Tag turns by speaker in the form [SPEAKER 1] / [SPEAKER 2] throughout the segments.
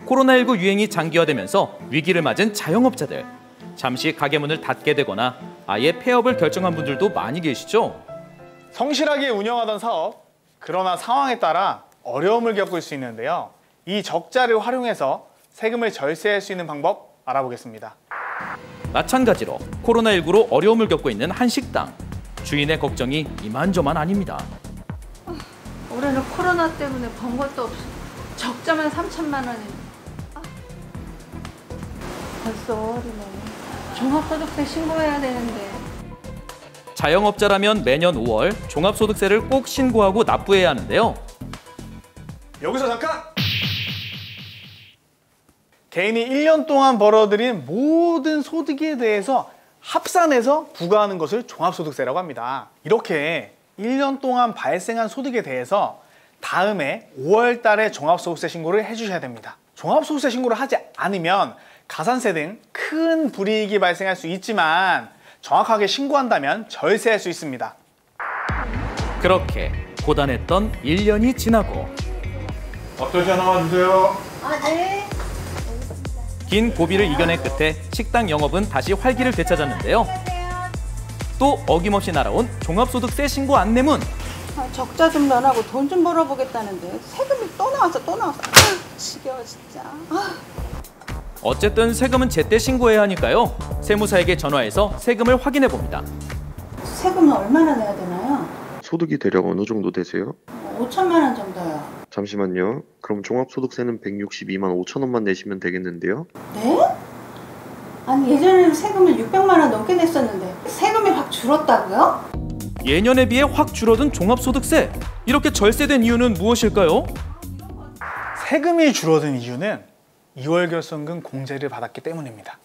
[SPEAKER 1] 코로나19 유행이 장기화되면서 위기를 맞은 자영업자들. 잠시 가게 문을 닫게 되거나 아예 폐업을 결정한 분들도 많이 계시죠?
[SPEAKER 2] 성실하게 운영하던 사업, 그러나 상황에 따라 어려움을 겪을 수 있는데요. 이 적자를 활용해서 세금을 절세할 수 있는 방법 알아보겠습니다.
[SPEAKER 1] 마찬가지로 코로나19로 어려움을 겪고 있는 한 식당. 주인의 걱정이 이만저만 아닙니다.
[SPEAKER 3] 올해는 코로나 때문에 번 것도 없어. 적자만 3천만 원이네. 벌써 5월이네. 종합소득세 신고해야 되는데.
[SPEAKER 1] 자영업자라면 매년 5월 종합소득세를 꼭 신고하고 납부해야 하는데요.
[SPEAKER 2] 여기서 잠깐! 개인이 1년 동안 벌어들인 모든 소득에 대해서 합산해서 부과하는 것을 종합소득세라고 합니다. 이렇게 1년 동안 발생한 소득에 대해서 다음해 5월 달에 종합소득세 신고를 해주셔야 됩니다. 종합소득세 신고를 하지 않으면 가산세 등 큰 불이익이 발생할 수 있지만 정확하게 신고한다면 절세할 수 있습니다.
[SPEAKER 1] 그렇게 고단했던 1년이 지나고
[SPEAKER 2] 어떠셔 나와주세요.
[SPEAKER 3] 네.
[SPEAKER 1] 긴 고비를 이겨낸 끝에 식당 영업은 다시 활기를 되찾았는데요. 또 어김없이 날아온 종합소득세 신고 안내문.
[SPEAKER 3] 적자 좀 면하고 돈 좀 벌어보겠다는데 세금이 또 나왔어. 지겨워 진짜.
[SPEAKER 1] 어쨌든 세금은 제때 신고해야 하니까요. 세무사에게 전화해서 세금을 확인해 봅니다.
[SPEAKER 3] 세금은 얼마나 내야 되나요?
[SPEAKER 4] 소득이 대략 어느 정도 되세요?
[SPEAKER 3] 5천만 원 정도요.
[SPEAKER 4] 잠시만요. 그럼 종합소득세는 162만 5천 원만 내시면 되겠는데요?
[SPEAKER 3] 네? 아니 예전에는 세금을 600만 원 넘게 냈었는데 세금이 확 줄었다고요?
[SPEAKER 1] 예년에 비해 확 줄어든 종합소득세. 이렇게 절세된 이유는 무엇일까요?
[SPEAKER 2] 세금이 줄어든 이유는 2월 결손금 공제를 받았기 때문입니다.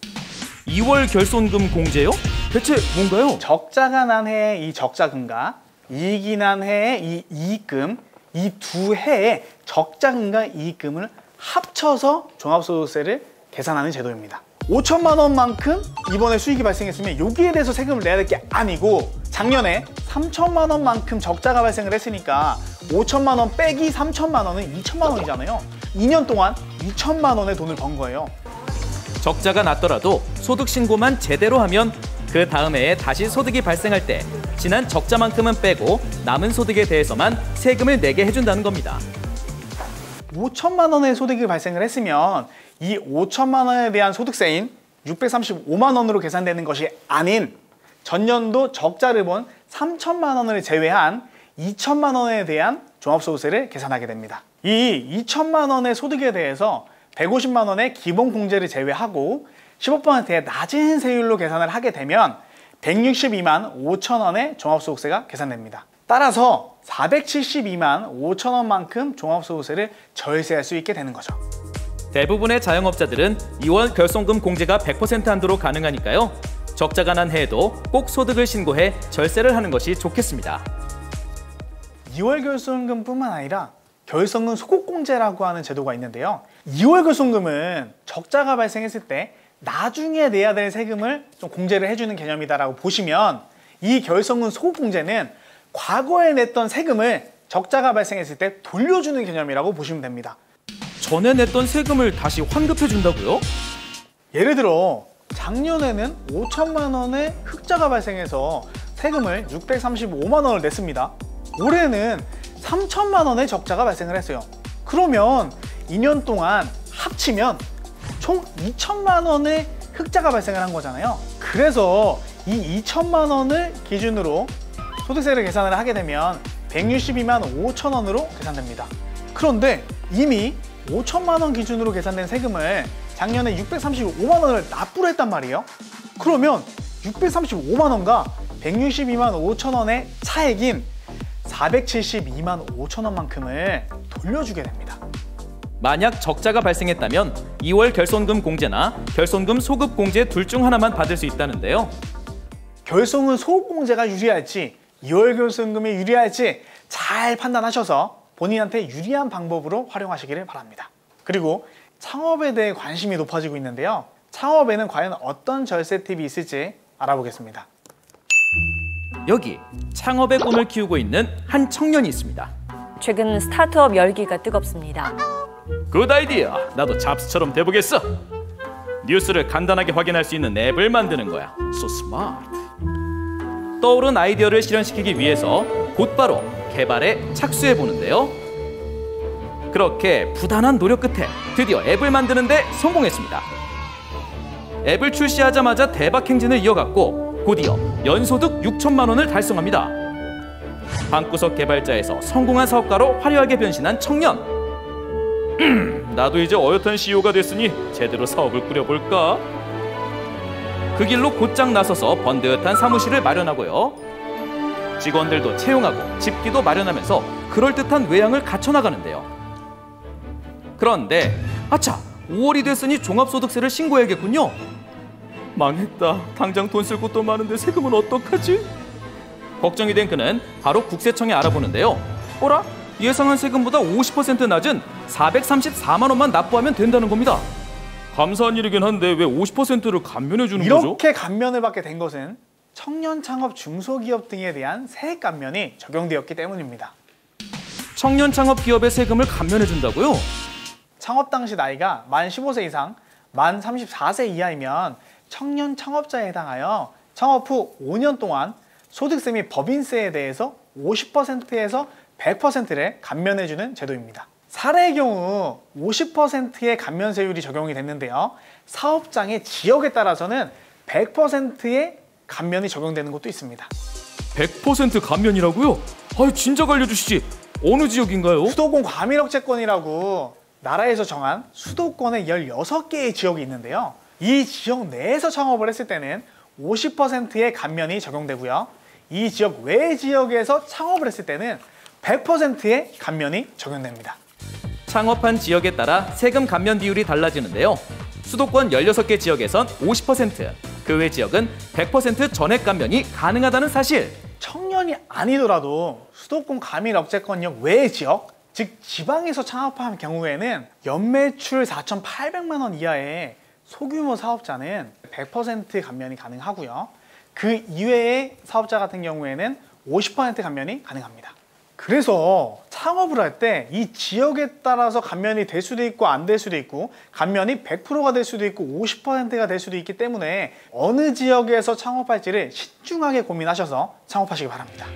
[SPEAKER 1] 2월 결손금 공제요? 대체 뭔가요?
[SPEAKER 2] 적자가 난 해의 이 적자금과 이익이 난 해의 이 이익금, 이 두 해의 적자금과 이익금을 합쳐서 종합소득세를 계산하는 제도입니다. 5천만 원만큼 이번에 수익이 발생했으면 여기에 대해서 세금을 내야 될 게 아니고 작년에 3천만 원만큼 적자가 발생을 했으니까 5천만 원 빼기 3천만 원은 2천만 원이잖아요. 2년 동안 2천만 원의 돈을 번 거예요.
[SPEAKER 1] 적자가 났더라도 소득 신고만 제대로 하면 그 다음 해에 다시 소득이 발생할 때 지난 적자만큼은 빼고 남은 소득에 대해서만 세금을 내게 해준다는 겁니다.
[SPEAKER 2] 5천만 원의 소득이 발생을 했으면 이 5천만 원에 대한 소득세인 635만 원으로 계산되는 것이 아닌 전년도 적자를 본 3천만 원을 제외한 2천만 원에 대한 종합소득세를 계산하게 됩니다. 이 2천만 원의 소득에 대해서 150만 원의 기본공제를 제외하고 15%의 낮은 세율로 계산을 하게 되면 162만 5천 원의 종합소득세가 계산됩니다. 따라서 472만 5천 원만큼 종합소득세를 절세할 수 있게 되는 거죠.
[SPEAKER 1] 대부분의 자영업자들은 2월 결손금 공제가 100% 한도로 가능하니까요. 적자가 난 해에도 꼭 소득을 신고해 절세를 하는 것이 좋겠습니다.
[SPEAKER 2] 2월 결손금뿐만 아니라 결손금 소급공제라고 하는 제도가 있는데요. 2월 결손금은 적자가 발생했을 때 나중에 내야 될 세금을 좀 공제를 해주는 개념이다라고 보시면 이 결손금 소급공제는 과거에 냈던 세금을 적자가 발생했을 때 돌려주는 개념이라고 보시면 됩니다.
[SPEAKER 1] 전에 냈던 세금을 다시 환급해 준다고요?
[SPEAKER 2] 예를 들어 작년에는 5천만 원의 흑자가 발생해서 세금을 635만 원을 냈습니다. 올해는 3천만 원의 적자가 발생을 했어요. 그러면 2년 동안 합치면 총 2천만 원의 흑자가 발생을 한 거잖아요. 그래서 이 2천만 원을 기준으로 소득세를 계산을 하게 되면 162만 5천 원으로 계산됩니다. 그런데 이미 5천만 원 기준으로 계산된 세금을 작년에 635만 원을 납부를 했단 말이에요. 그러면 635만 원과 162만 5천 원의 차액인 472만 5천 원만큼을 돌려주게 됩니다.
[SPEAKER 1] 만약 적자가 발생했다면 2월 결손금 공제나 결손금 소급 공제 둘 중 하나만 받을 수 있다는데요.
[SPEAKER 2] 결손금 소급 공제가 유리할지 2월 결손금이 유리할지 잘 판단하셔서 본인한테 유리한 방법으로 활용하시기를 바랍니다. 그리고 창업에 대해 관심이 높아지고 있는데요. 창업에는 과연 어떤 절세 팁이 있을지 알아보겠습니다.
[SPEAKER 1] 여기 창업의 꿈을 키우고 있는 한 청년이 있습니다.
[SPEAKER 5] 최근 스타트업 열기가 뜨겁습니다.
[SPEAKER 1] 굿 아이디어. 나도 잡스처럼 돼보겠어. 뉴스를 간단하게 확인할 수 있는 앱을 만드는 거야. So smart. 떠오른 아이디어를 실현시키기 위해서 곧바로 개발에 착수해 보는데요. 그렇게 부단한 노력 끝에 드디어 앱을 만드는데 성공했습니다. 앱을 출시하자마자 대박 행진을 이어갔고 곧이어 연소득 6천만 원을 달성합니다. 방구석 개발자에서 성공한 사업가로 화려하게 변신한 청년. 나도 이제 어엿한 CEO가 됐으니 제대로 사업을 꾸려볼까? 그 길로 곧장 나서서 번듯한 사무실을 마련하고요. 직원들도 채용하고 집기도 마련하면서 그럴듯한 외양을 갖춰나가는데요. 그런데 아차! 5월이 됐으니 종합소득세를 신고해야겠군요. 망했다. 당장 돈 쓸 곳도 많은데 세금은 어떡하지? 걱정이 된 그는 바로 국세청에 알아보는데요. 어라? 예상한 세금보다 50% 낮은 434만 원만 납부하면 된다는 겁니다. 감사한 일이긴 한데 왜 50%를 감면해 주는 거죠?
[SPEAKER 2] 이렇게 감면을 받게 된 것은 청년 창업 중소기업 등에 대한 세액 감면이 적용되었기 때문입니다.
[SPEAKER 1] 청년 창업 기업의 세금을 감면해 준다고요?
[SPEAKER 2] 창업 당시 나이가 만 15세 이상, 만 34세 이하이면 청년 창업자에 해당하여 창업 후 5년 동안 소득세 및 법인세에 대해서 50%에서 100%를 감면해주는 제도입니다. 사례의 경우 50%의 감면세율이 적용이 됐는데요. 사업장의 지역에 따라서는 100%의 감면이 적용되는 곳도 있습니다.
[SPEAKER 1] 100% 감면이라고요? 아유, 진작 알려주시지. 어느 지역인가요?
[SPEAKER 2] 수도권 과밀억제권이라고 나라에서 정한 수도권의 16개의 지역이 있는데요. 이 지역 내에서 창업을 했을 때는 50%의 감면이 적용되고요. 이 지역 외 지역에서 창업을 했을 때는 100%의 감면이 적용됩니다.
[SPEAKER 1] 창업한 지역에 따라 세금 감면 비율이 달라지는데요. 수도권 16개 지역에선 50%, 그 외 지역은 100% 전액 감면이 가능하다는 사실.
[SPEAKER 2] 청년이 아니더라도 수도권 과밀억제권역 외 지역, 즉 지방에서 창업한 경우에는 연매출 4,800만 원 이하의 소규모 사업자는 100% 감면이 가능하고요. 그 이외의 사업자 같은 경우에는 50% 감면이 가능합니다. 그래서 창업을 할 때 이 지역에 따라서 감면이 될 수도 있고 안 될 수도 있고 감면이 100%가 될 수도 있고 50%가 될 수도 있기 때문에 어느 지역에서 창업할지를 신중하게 고민하셔서 창업하시기 바랍니다.